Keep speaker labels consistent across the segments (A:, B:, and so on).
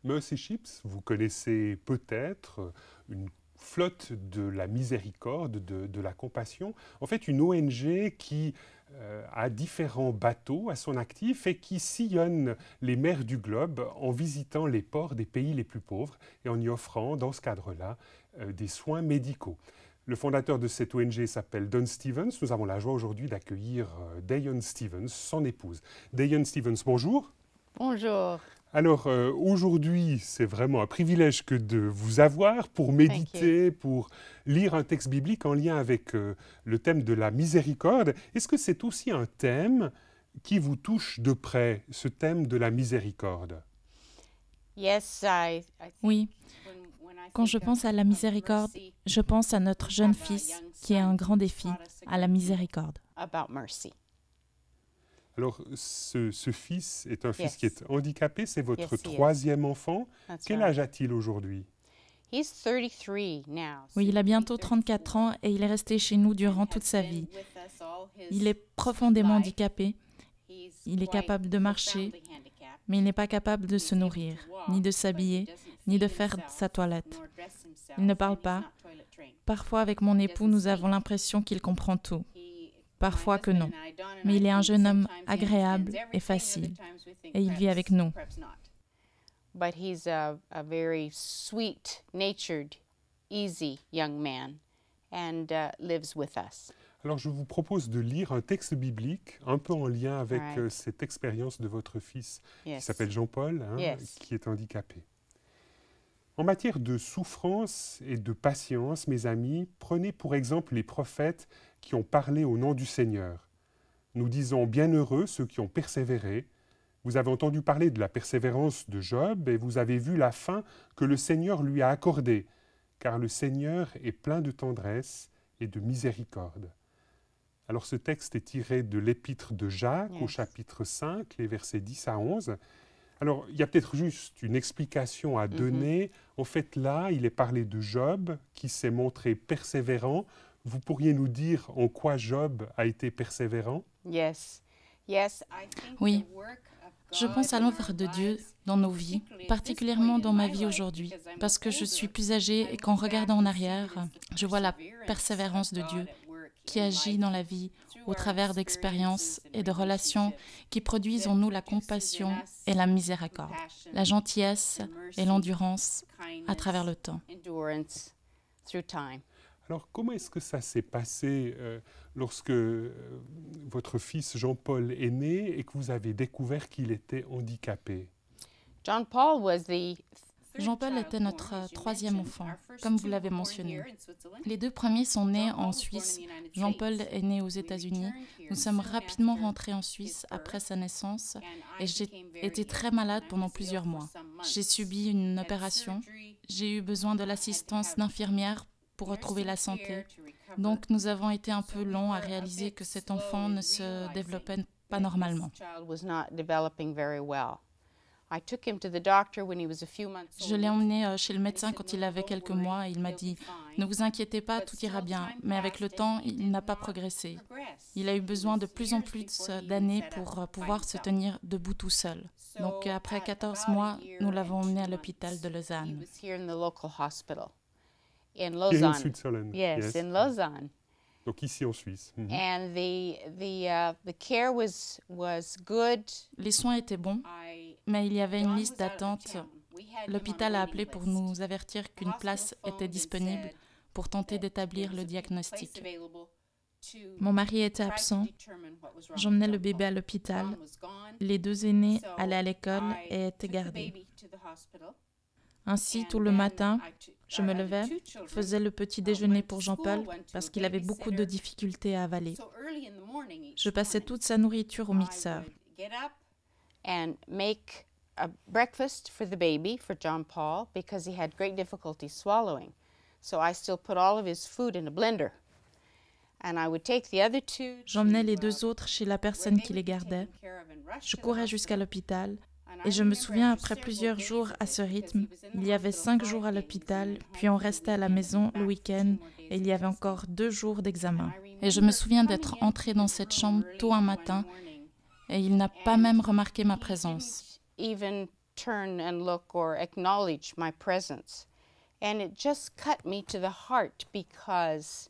A: Mercy Ships, vous connaissez peut-être une flotte de la miséricorde, de la compassion. En fait, une ONG qui a différents bateaux à son actif et qui sillonne les mers du globe en visitant les ports des pays les plus pauvres et en y offrant, dans ce cadre-là, des soins médicaux. Le fondateur de cette ONG s'appelle Don Stevens. Nous avons la joie aujourd'hui d'accueillir Dayan Stevens, son épouse. Dayan Stevens, bonjour.
B: Bonjour.
A: Alors aujourd'hui, c'est vraiment un privilège que de vous avoir pour méditer, pour lire un texte biblique en lien avec le thème de la miséricorde. Est-ce que c'est aussi un thème qui vous touche de près, ce thème de la miséricorde?
C: Oui. Quand je pense à la miséricorde, je pense à notre jeune fils qui est un grand défi à la miséricorde.
A: Alors, ce fils est un fils qui est handicapé, c'est votre troisième enfant. Quel âge a-t-il aujourd'hui?
C: Oui, il a bientôt 34 ans et il est resté chez nous durant toute sa vie. Il est profondément handicapé. Il est capable de marcher, mais il n'est pas capable de se nourrir, ni de s'habiller, ni de faire sa toilette. Il ne parle pas. Parfois, avec mon époux, nous avons l'impression qu'il comprend tout. Parfois que non. Mais il est un jeune homme agréable et facile. Et il vit avec nous.
B: But he's a very sweet-natured, easy young man and lives with us.
A: Alors, je vous propose de lire un texte biblique un peu en lien avec cette expérience de votre fils, qui s'appelle Jean-Paul, qui est handicapé. En matière de souffrance et de patience, mes amis, prenez pour exemple les prophètes qui ont parlé au nom du Seigneur. Nous disons bienheureux ceux qui ont persévéré. Vous avez entendu parler de la persévérance de Job et vous avez vu la fin que le Seigneur lui a accordée, car le Seigneur est plein de tendresse et de miséricorde. Alors ce texte est tiré de l'épître de Jacques au chapitre 5, les versets 10 à 11. Alors, il y a peut-être juste une explication à donner. En fait, là, il est parlé de Job qui s'est montré persévérant. Vous pourriez nous dire en quoi Job a été persévérant?
C: Oui, je pense à l'œuvre de Dieu dans nos vies, particulièrement dans ma vie aujourd'hui, parce que je suis plus âgée et qu'en regardant en arrière, je vois la persévérance de Dieu qui agit dans la vie au travers d'expériences et de relations qui produisent en nous la compassion et la miséricorde, la gentillesse et l'endurance à travers le temps.
A: Alors, comment est-ce que ça s'est passé lorsque votre fils Jean-Paul est né et que vous avez découvert qu'il était handicapé?
C: Jean-Paul était notre troisième enfant, comme vous l'avez mentionné. Les deux premiers sont nés en Suisse. Jean-Paul est né aux États-Unis. Nous sommes rapidement rentrés en Suisse après sa naissance et j'ai été très malade pendant plusieurs mois. J'ai subi une opération. J'ai eu besoin de l'assistance d'infirmières pour retrouver la santé. Donc nous avons été un peu longs à réaliser que cet enfant ne se développait pas normalement. Je l'ai emmené chez le médecin quand il avait quelques mois et il m'a dit « Ne vous inquiétez pas, tout ira bien ». Mais avec le temps, il n'a pas progressé. Il a eu besoin de plus en plus d'années pour pouvoir se tenir debout tout seul. Donc après 14 mois, nous l'avons emmené à l'hôpital de Lausanne.
A: In Switzerland.
B: In Lausanne.
A: Donc ici en Suisse.
B: And the care was good.
C: Les soins étaient bons, mais il y avait une liste d'attente. L'hôpital a appelé pour nous avertir qu'une place était disponible pour tenter d'établir le diagnostic. Mon mari était absent. J'emmenais le bébé à l'hôpital. Les deux aînés allaient à l'école et étaient gardés. Ainsi, tout le matin, je me levais, faisais le petit déjeuner pour Jean-Paul parce qu'il avait beaucoup de difficultés à avaler. Je passais toute sa nourriture au mixeur.
B: And make a breakfast for the baby, for John Paul, because he had great difficulty swallowing. So I still put all of his food in a blender. And I would take the other two.
C: J'emmenais les deux autres chez la personne qui les gardait. Je courais jusqu'à l'hôpital. Et je me souviens, après plusieurs jours à ce rythme, il y avait 5 jours à l'hôpital, puis on restait à la maison le week-end, et il y avait encore 2 jours d'examen. Et je me souviens d'être entrée dans cette chambre tôt un matin, et il n'a pas même remarqué ma présence.
B: turn and look or acknowledge my presence. And it just cut me to the heart because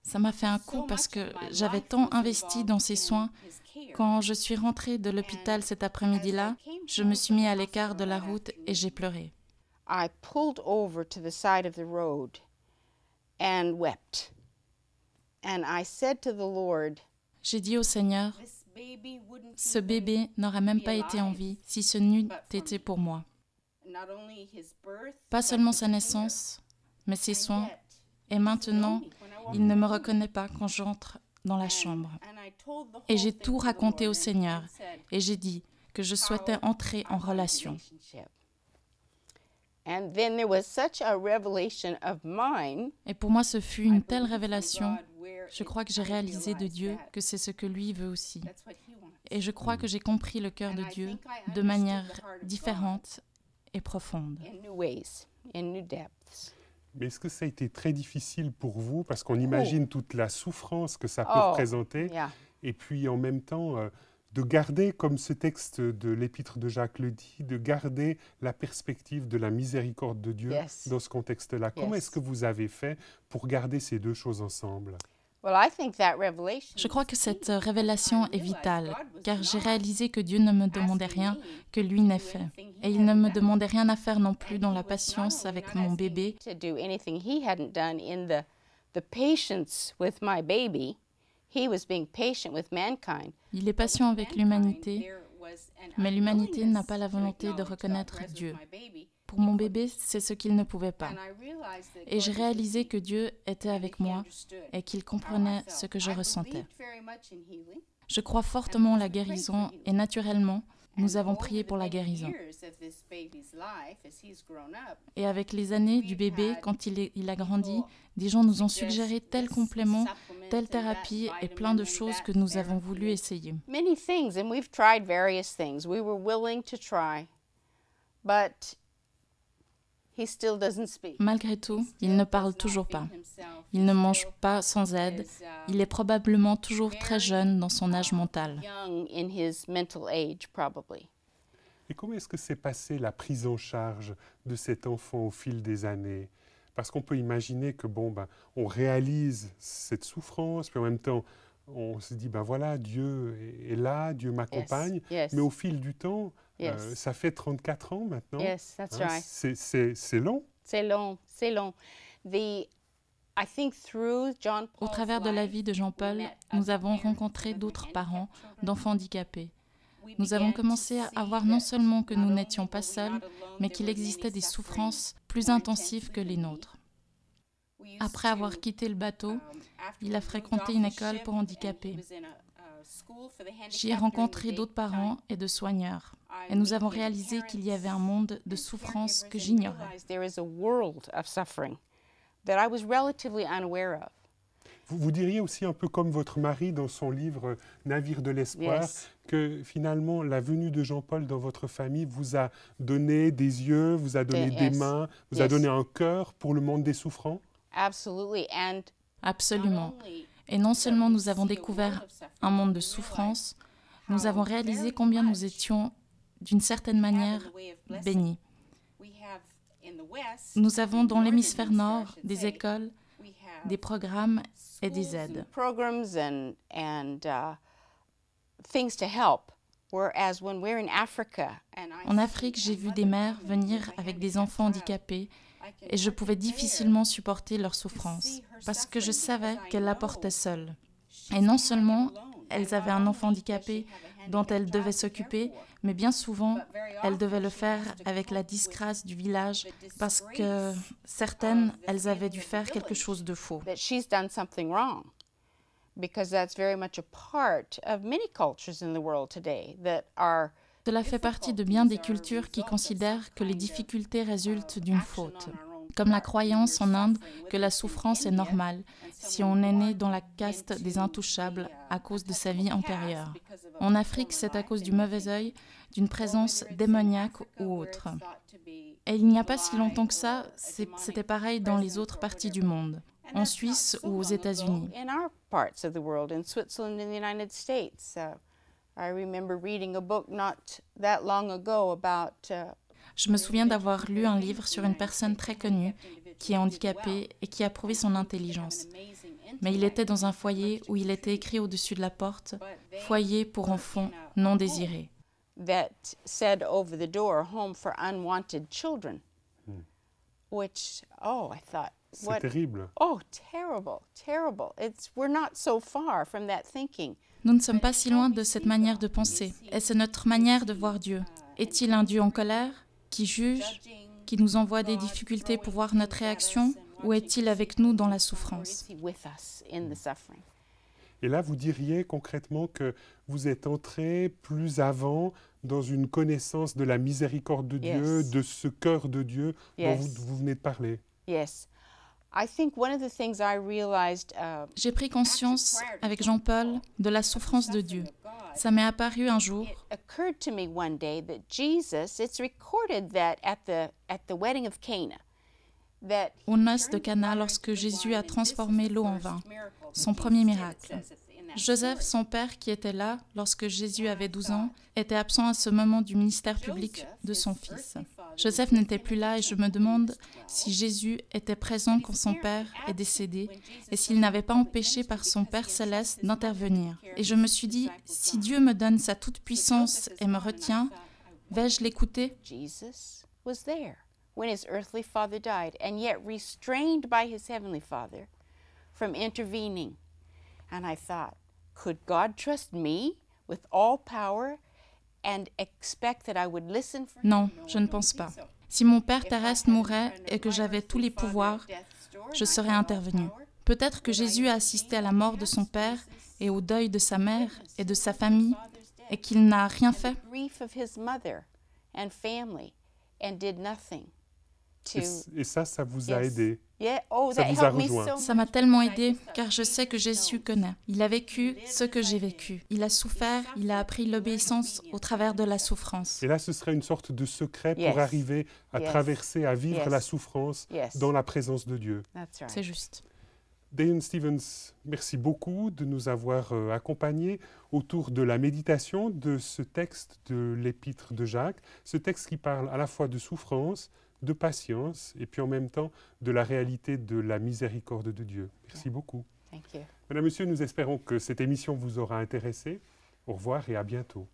C: ça m'a fait un coup parce que j'avais tant investi dans ses soins. Quand je suis rentrée de l'hôpital cet après-midi-là, je me suis mis à l'écart de la route et j'ai pleuré.
B: I pulled over to the side of the road and wept. And I said to the Lord,
C: j'ai dit au Seigneur, ce bébé n'aurait même pas été en vie si ce n'eût été pour moi. Pas seulement sa naissance, mais ses soins. Et maintenant, il ne me reconnaît pas quand j'entre dans la chambre. Et j'ai tout raconté au Seigneur. Et j'ai dit que je souhaitais entrer en relation. Et pour moi, ce fut une telle révélation. Je crois que j'ai réalisé de Dieu que c'est ce que lui veut aussi. Et je crois que j'ai compris le cœur de Dieu de manière différente et profonde.
A: Mais est-ce que ça a été très difficile pour vous? Parce qu'on imagine toute la souffrance que ça peut représenter. Et puis en même temps, de garder, comme ce texte de l'Épître de Jacques le dit, de garder la perspective de la miséricorde de Dieu dans ce contexte-là. Comment est-ce que vous avez fait pour garder ces deux choses ensemble?
C: Je crois que cette révélation est vitale, car j'ai réalisé que Dieu ne me demandait rien que lui n'ait fait. Et il ne me demandait rien à faire non plus dans la patience avec mon bébé. Il est patient avec l'humanité, mais l'humanité n'a pas la volonté de reconnaître Dieu. Pour mon bébé, c'est ce qu'il ne pouvait pas. Et j'ai réalisé que Dieu était avec moi et qu'il comprenait ce que je ressentais. Je crois fortement en la guérison et naturellement, nous avons prié pour la guérison. Et avec les années du bébé, quand il a grandi, des gens nous ont suggéré tel complément, telle thérapie et plein de choses que nous avons voulu essayer.
B: Many things, and we've tried various things. We were willing to try, but he still doesn't speak.
C: Malgré tout, il ne parle toujours pas. Il ne mange pas sans aide. Il est probablement toujours très jeune dans son âge mental.
A: Et comment est-ce que s'est passée la prise en charge de cet enfant au fil des années? Parce qu'on peut imaginer que on réalise cette souffrance, puis en même temps, on se dit, voilà, Dieu est là, Dieu m'accompagne. Mais au fil du temps, ça fait 34 ans maintenant.
B: Yes, that's right.
A: C'est long.
B: C'est long, c'est long.
C: Au travers de la vie de Jean-Paul, nous avons rencontré d'autres parents d'enfants handicapés. Nous avons commencé à voir non seulement que nous n'étions pas seuls, mais qu'il existait des souffrances plus intensives que les nôtres. Après avoir quitté le bateau, il a fréquenté une école pour handicapés. J'y ai rencontré d'autres parents et de soigneurs. Et nous avons réalisé qu'il y avait un monde de souffrance que j'ignorais.
A: Vous diriez aussi un peu comme votre mari dans son livre « Navire de l'espoir », que finalement la venue de Jean-Paul dans votre famille vous a donné des yeux, vous a donné des mains, vous a donné un cœur pour le monde des souffrants?
C: Absolument. Et non seulement nous avons découvert un monde de souffrance, nous avons réalisé combien nous étions, d'une certaine manière, bénis. Nous avons dans l'hémisphère nord des écoles, des programmes et des aides. En Afrique, j'ai vu des mères venir avec des enfants handicapés et je pouvais difficilement supporter leur souffrance parce que je savais qu'elles la portaient seules. Et non seulement elles avaient un enfant handicapé dont elles devaient s'occuper, mais bien souvent, elles devaient le faire avec la disgrâce du village parce que certaines, elles avaient dû faire quelque chose de faux. Cela fait partie de bien des cultures qui considèrent que les difficultés résultent d'une faute, comme la croyance en Inde que la souffrance est normale si on est né dans la caste des intouchables à cause de sa vie antérieure. En Afrique, c'est à cause du mauvais œil, d'une présence démoniaque ou autre. Et il n'y a pas si longtemps que ça, c'était pareil dans les autres parties du monde, en Suisse ou aux États-Unis.
B: I remember reading a book not that long ago about
C: Je me souviens d'avoir lu un livre sur une personne très connue qui est handicapée et qui a prouvé son intelligence. Mais il était dans un foyer où il était écrit au-dessus de la porte « Foyer pour enfants non désirés ».
B: that said over the door, home for unwanted children. Which, I thought,
A: c'est terrible.
B: Oh, terrible, terrible. We're not so far from that thinking.
C: Nous ne sommes pas si loin de cette manière de penser. Et c'est notre manière de voir Dieu. Est-il un Dieu en colère, qui juge, qui nous envoie des difficultés pour voir notre réaction, ou est-il avec nous dans la souffrance?
A: Et là, vous diriez concrètement que vous êtes entré plus avant dans une connaissance de la miséricorde de Dieu, de ce cœur de Dieu dont vous venez de parler.
B: Yes.
C: J'ai pris conscience, avec Jean-Paul, de la souffrance de Dieu. Ça m'est apparu un jour. Aux noces de Cana, lorsque Jésus a transformé l'eau en vin, son premier miracle. Joseph, son père, qui était là lorsque Jésus avait 12 ans, était absent à ce moment du ministère public de son fils. Joseph n'était plus là et je me demande si Jésus était présent quand son père est décédé et s'il n'avait pas empêché par son Père céleste d'intervenir. Et je me suis dit, si Dieu me donne sa toute-puissance et me retient, vais-je l'écouter?
B: Jesus was there when his earthly father died and yet restrained by his heavenly Father from intervening. And I thought, could God trust me with all power and expect that I would listen for him?
C: Non, je ne pense pas. Si mon père terrestre mourait et que j'avais tous les pouvoirs, je serais intervenu. Peut-être que Jésus a assisté à la mort de son père et au deuil de sa mère et de sa famille et qu'il n'a rien fait.
A: Et ça vous a aidé.
B: Ça
A: vous a rejoint.
C: Ça m'a tellement aidé car je sais que Jésus connaît. Il a vécu ce que j'ai vécu. Il a souffert, il a appris l'obéissance au travers de la souffrance.
A: Et là, ce serait une sorte de secret pour arriver à traverser, à vivre la souffrance dans la présence de Dieu.
C: C'est juste.
A: Dayan Stevens, merci beaucoup de nous avoir accompagnés autour de la méditation de ce texte de l'Épître de Jacques, ce texte qui parle à la fois de souffrance, de patience et puis en même temps de la réalité de la miséricorde de Dieu. Merci beaucoup.
B: Thank you.
A: Madame, Monsieur, nous espérons que cette émission vous aura intéressé. Au revoir et à bientôt.